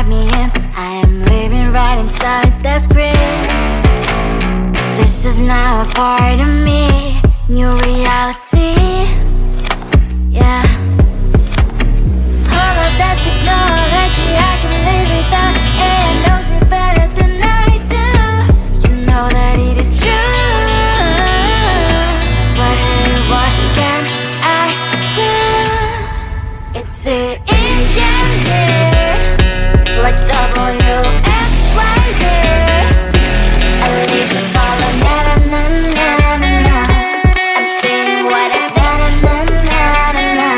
me in. I am living right inside the screen. This is now a part of me, new reality. Yeah. All of that technology I can live without. AI knows me better than I do. You know that it is true. But hey, what can I do? It's the engines here, like WXYZ. I need to follow na na na na na na. I'm saying what I na na na na na na.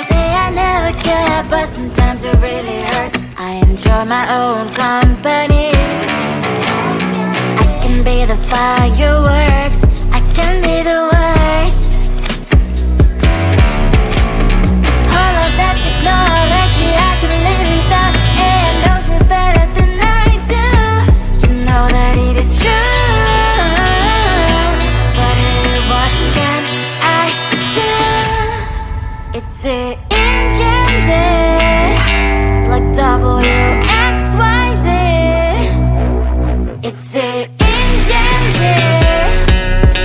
Say I never care, but sometimes it really hurts. I enjoy my own company. I can be the fireworks, I can be the worst. All of that technology I can live without. AI knows me better than I do. You know that it is true. But hey, what can I do? It's the engines, like WXYZ. It's the engines,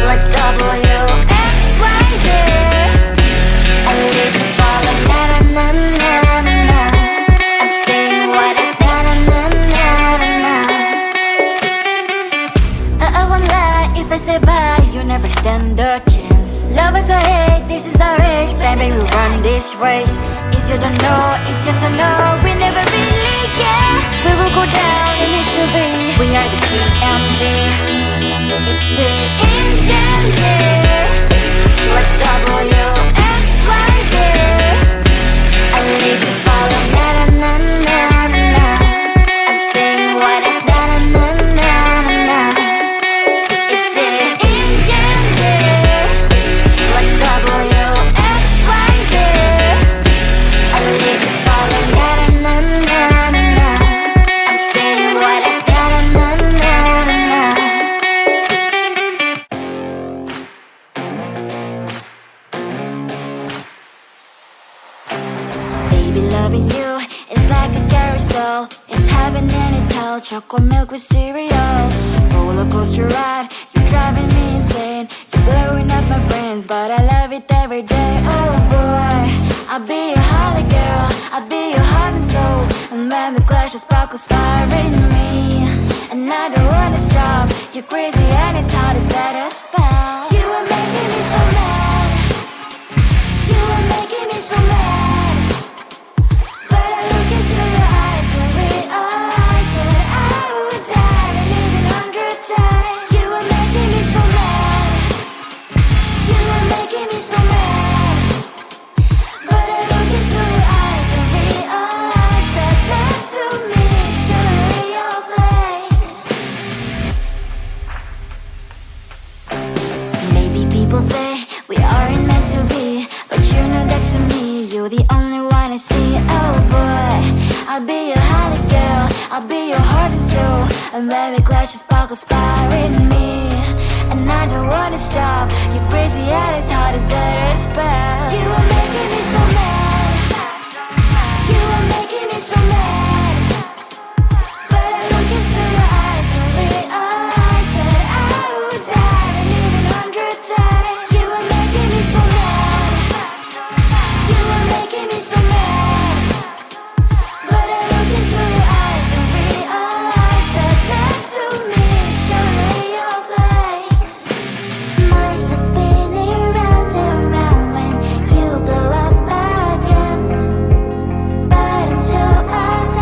like WXYZ. I need to follow na na na na na na. I'm saying what I na na na na na na. I won't lie if I say bye, you never stand a chance. Love is or hate, this is our age, baby, we run this race. If you don't know, it's yes or no, we never really care. We will go down in history, we are the GMZ. It's the engines here, like WXYZ. I need to follow na na na na na na. I'm saying what I na na na na na. It's the engines here, like WXYZ. I need to follow na na na na na. I'm saying what I na na na na na. Baby, loving you is like a carousel. It's heaven and it's hell. Chocolate milk with cereal. Roller coaster ride, you're driving me insane. You're blowing up my brains, but I love it every day. Oh boy, I'll be your holly girl, I'll be your heart and soul. And when we clash, the sparkles fire in me. And I don't wanna stop. You're crazy and it's hard as let a spell. You are making me so mad. You are making me so mad. But I look into your eyes and realize that I would die and even 100 times. You are making me so mad. You are making me so mad. But I look into your eyes and realize that next to me is surely your place. Maybe people say we aren't meant to be, but you know that to me, you're the only one I see. Oh boy, I'll be your holly girl, I'll be your heart and soul. And when we clash, the sparkles fire in me. And I don't wanna stop. You're crazy and as hard as let a spell. You are making me so mad. You are making me so mad. But I look into your eyes and realize that I would die and even 100 times. You are making me so mad. You are making me so mad. But I look into your eyes and realize that next to me is surely your place. Mind was spinning round and round when you blow up again. But I'm so attached.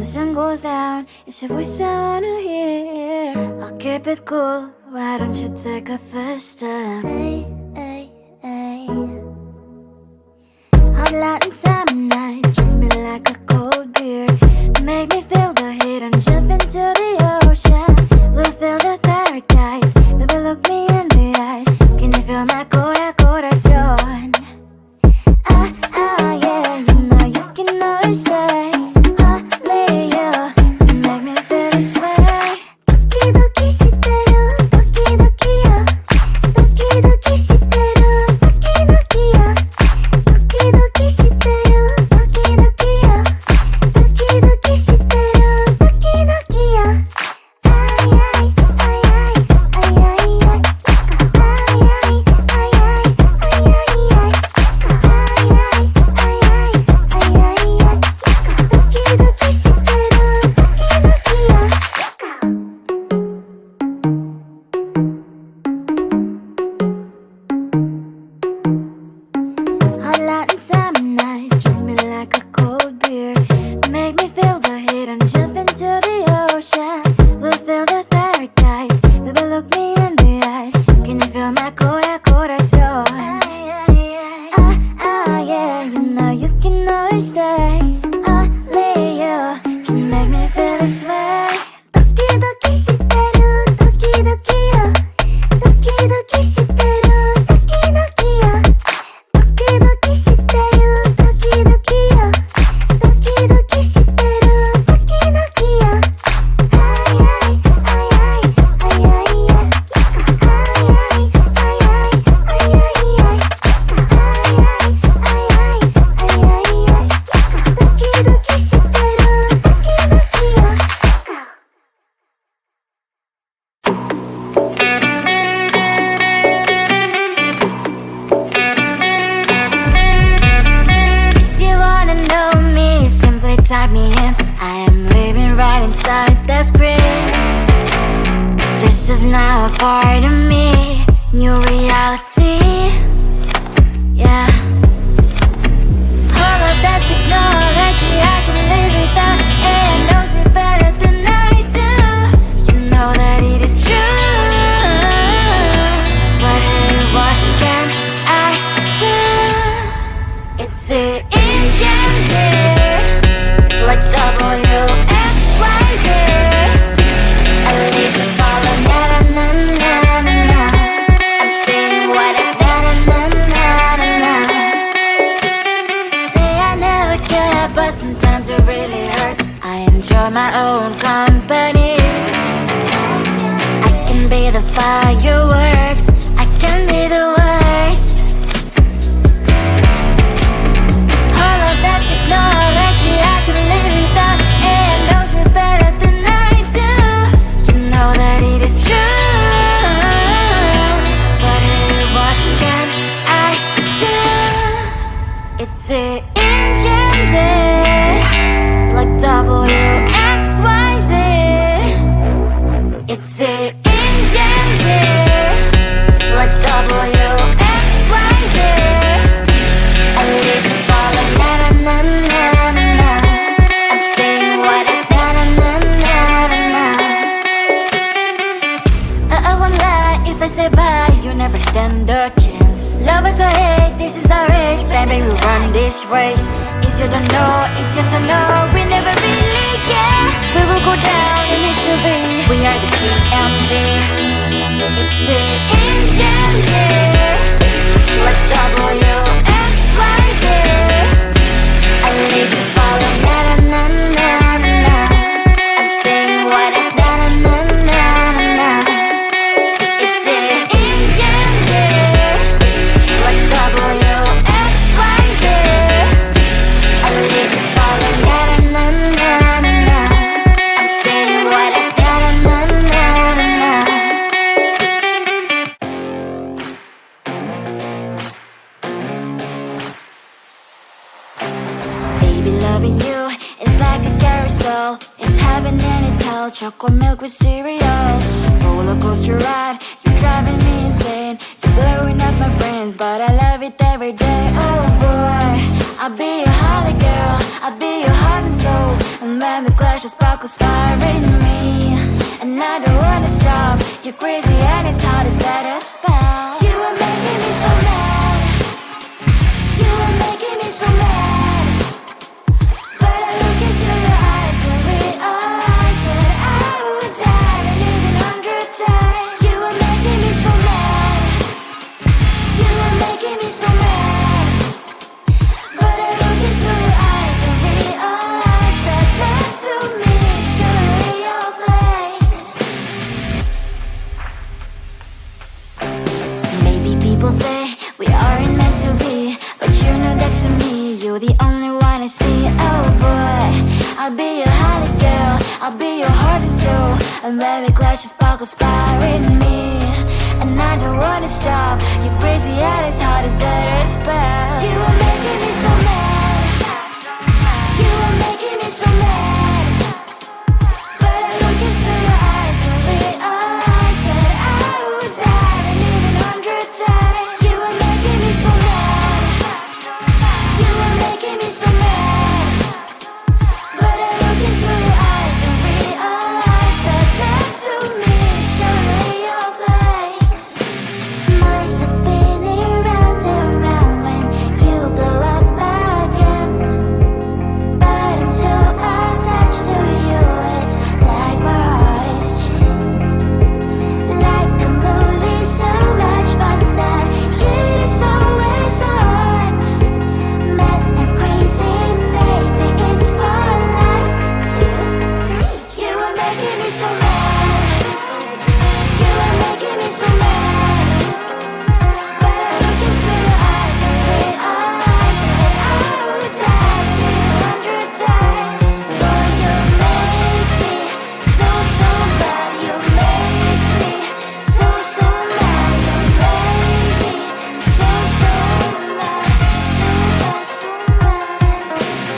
the sun goes down, it's your voice I wanna hear. I'll keep it cool, why don't you take a first step? Hey, hey, hey. Hot light and summer nights, treat me like a cold beer. Make me feel the heat and jump into the ocean. We'll feel the paradise, baby look me in the eyes. Can you feel my corazón? Ah, ah, yeah, you know you can always stay. Only you can make me feel this way. Doki doki shiteru, doki doki yo. Doki doki shiteru, doki doki yo. Doki doki shiteru, doki doki yo. Doki doki shiteru, doki doki yo. Ay ay ay ay ay ay ay. Ay ay ay ay ay ay ay. Ay ay ay ay ay ay ay. Doki doki shiteru, doki doki yo. Hot light and summer nights, treat me like a cold beer. Make me feel the heat and jump into the ocean. We'll feel the paradise, baby look me in the eyes. Can you feel my corazón? Ah, ah, yeah, you know you can always stay. Only you can make me feel this way. Doki doki shiteru, doki doki yo. Doki doki shiteru, doki doki yo. Doki doki shiteru, doki doki yo. Doki doki shiteru, doki doki yo. Ay ay ay ay ay ay ay. Ay ay ay ay ay ay ay. Ay ay ay ay ay ay ay. Doki doki shiteru, doki doki yo. If you wanna know me, simply type me in. I am living right inside the screen. This is now a part of me, new reality. Yeah. All of that technology, I can live without. AI knows me better than I do. You know that it is true. But hey, what can I do? It's the engines here, like WXYZ. I need to follow, na na na na na na. I'm saying what I na na na na na. Say I never care, but sometimes it really hurts. I enjoy my own company. I can be the fireworks, I can be the worst. All of that technology, I can live without. AI knows me better than I do. You know that it is true. But hey, what can I do? It's the engines, like WXYZ. It's the engines, like WXYZ. I need to follow, na na na na na na. I'm saying what I na na na na na na. I won't lie if I say bye, you never stand a chance. Love us or hate, this is our age, baby, we run this race. If you don't know, it's yes or no, we never really care. We will go down in history, we are the TMZ. It's the engines here, like WXYZ. I need to follow, na na na na na na. I'm saying what I na na na na na na. It's the engines here, like WXYZ. I need to follow, na na na na na na. I'm saying what I na na na na na na. Baby, loving you is like a carousel. It's heaven and it's hell. Chocolate milk with cereal. Roller coaster ride, you're driving me insane. You're blowing up my brains, but I love it every day. Oh boy, I'll be your holly girl, I'll be your heart and soul. And let me clash sparkles fire in me, and I don't wanna stop. You're crazy and it's hard as let us spell. You are making me so mad. You are making me so mad. But I look into your eyes and realize that I would die and even 100 times. You are making me so mad. You are making me so mad. But I look into your eyes and realize that next to me is surely your place. Maybe people say we aren't meant to be, but you know that to me, you're the only one I see. Oh boy, I'll be your holly girl, I'll be your heart and soul, and baby clash your sparkles fire in me, and I don't wanna stop. You're crazy and as hard as let us spell. You are making me so mad. You are making me so mad. But I look into your eyes and realize that I would die and even 100 times. You are making me so mad. You are making me so mad. But I look into your eyes and realize that next to me is surely your place. Mind is spinning round and round when you blow up again. But I'm so attached to you, it's like my heart is chained. Like a movie, so much fun that heat is always on. Mad and crazy, maybe it's for life too. You are making me so mad. You are making me so mad. But I look into your eyes and realize that I would die and even 100 times. Boy, you make me so, so bad. You make me so, so mad. You make me so, so mad. So bad, so mad, so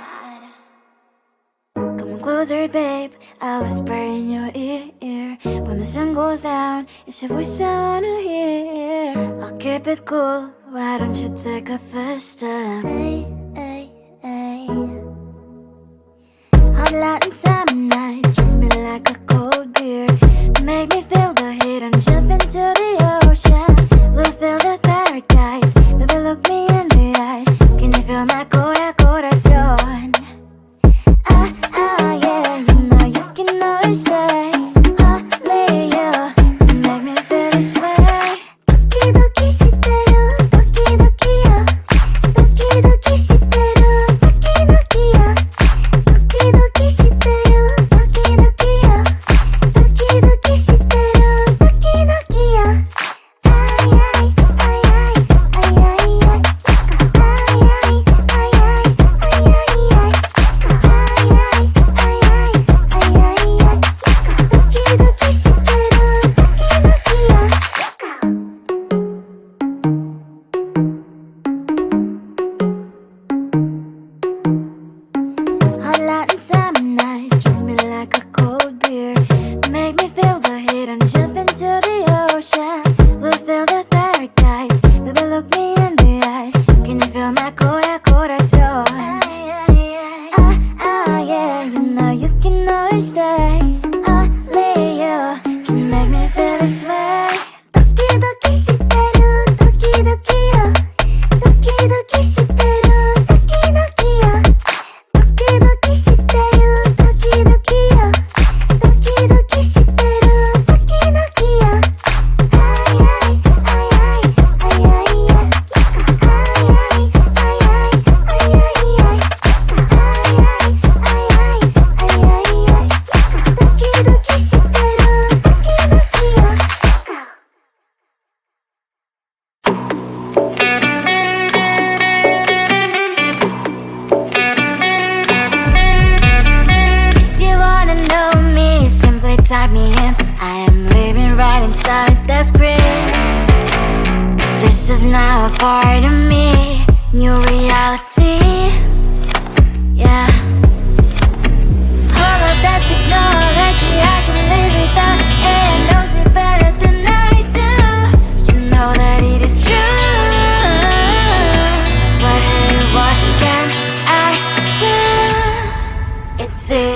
mad. Come closer, babe, I'll whisper in your ear. When the sun goes down, it's your voice I wanna hear. I'll keep it cool, why don't you take a first step? Hey, hey, hey. Hot light and summer nights, treat me like a cold beer. Make me feel the heat and jump into the ocean. We'll feel the paradise, baby look me in the eyes. Can you feel my corazón? Yeah, you know you can always stay. Only you can make me feel this way. Doki doki shiteru, doki doki yo. Doki doki shiteru, doki doki yo. Doki doki shiteru, doki doki yo. Doki doki shiteru, doki doki yo. Ay ay ay ay ay ay ay. Ay ay ay ay ay ay ay. Hot light and summer nights, treat me like a cold beer. Make me feel the heat and jump into the ocean. We'll feel the paradise, baby look me in the eyes. Can you feel my corazón? Yeah, you know you can always stay. Only you can make me feel this way. Doki doki shiteru, doki doki yo. Doki doki shiteru, doki doki yo. Doki doki shiteru, doki doki yo. Doki doki shiteru, doki doki yo. Ay ay ay ay ay ay ay. Ay ay ay ay ay ay ay. Ay ay ay ay ay ay ay. Doki doki shiteru, doki doki yo. If you wanna know me, simply type me in. I am living right inside the screen. This is now a part of me, new reality. Yeah. All of that technology, I can live without. AI knows me better than I do. You know that it is true. But hey, what can I do? It's the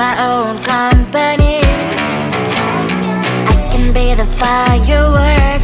my own company. I can be the firework